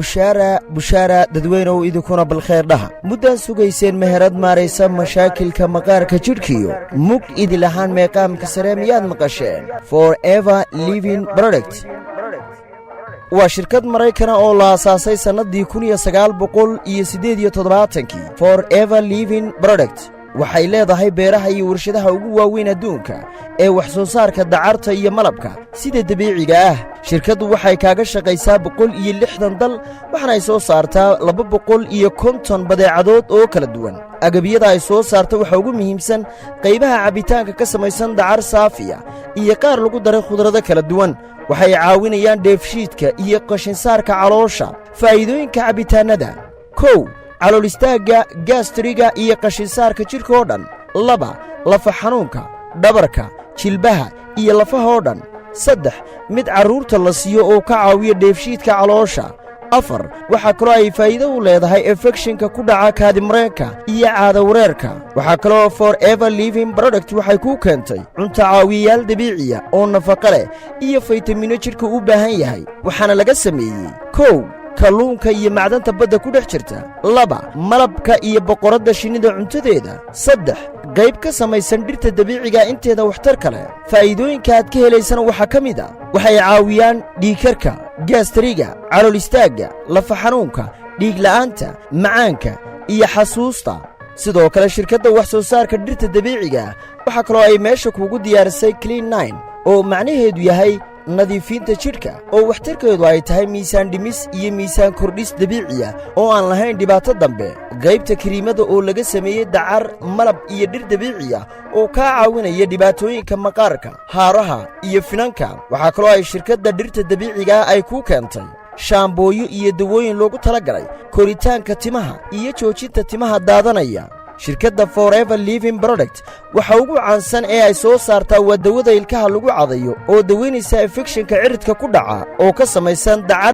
bushaara dadweynow idinkuna balkhayr dhaha muddaan sugayseen meherad maaraysa mashaakilka maqaarka jidhkiyo mug idil ahaan meeqaamka sare miyaad maqasheen forever living product waa shirkad maraykana oo la aasaasay sannaddii 1978 forever living product waxay leedahay beeraha iyo warshadaha ugu waaweyn adduunka ee wax soo saarka dacarta iyo malabka sida dabiiciga ah shirkaddu waxay kaaga shaqaysaa 160 dal waxaana ay soo saartaa 250 badeecadood oo kala duwan agabyada ay soo saarta waxa ugu muhiimsan qaybaha cabitaanka ka samaysan dacar saafiya iyo qaar lagu daray khudrado kala duwan waxay caawinayaan dheefshiidka iyo qashinsaarka caloosha faa'iidooyinka cabitaanada kow calool istaagga gastriga iyo qashinsaarka jidhka oo dhan 2 lafa xanuunka dhabarka jilbaha iyo lafaha oo dhan 3 mid carruurta la siiyo oo ka caawiya dheefshiidka caloosha 4 waxaa kaloo ay faa'iido u leedahay infekshinka ku dhaca kaadimareenka iyo caado wareerka waxaa kaloo forever living product waxay kuu keentay cunto caawiyayaal dabiiciya oo nafaqo leh iyo faytamiino jidhka u baahan yahay waxaana laga sameeyey kow kalluunka iyo macdanta badda ku dhex jirta 2 malabka iyo boqoradda shinnida cuntadeeda 3 qayb ka samaysan dhirta dabiiciga inteeda waxtarka leh faa'iidooyinka aad ka helaysana waxaa ka mid ah waxay caawiyaan dhiigkarka gastriga calool istaagga lafa xanuunka dhiig la'aanta macaanka iyo xasuusta sidoo kale shirkadda wax soo saarka dhirta dabiiciga waxaa kaloo ay meesha kuugu diyaarisay clean 9 oo macnaheedu yahay nadiifinta jidhka oo waxtarkeedu ay tahay miisaan dhimis iyo miisaan kordhis dabiiciya oo aan lahayn dhibaato dambe qaybta kiriimada oo laga sameeyey dacar malab iyo dhir dabiiciya oo kaa caawinaya dhibaatooyinka maqaarka haaraha iyo finanka waxaa kaloo ay shirkadda dhirta dabiiciga ay kuu keentay shaambooyo iyo dawooyin loogu talagalay koritaanka timaha iyo joojinta timaha daadanaya shirkadda forever living product waxa ugu caansan ee ay soo saartaa waa dawada ilkaha lagu cadayo oo daweynaysa infekshinka ciridka ku dhaca oo ka samaysan dacar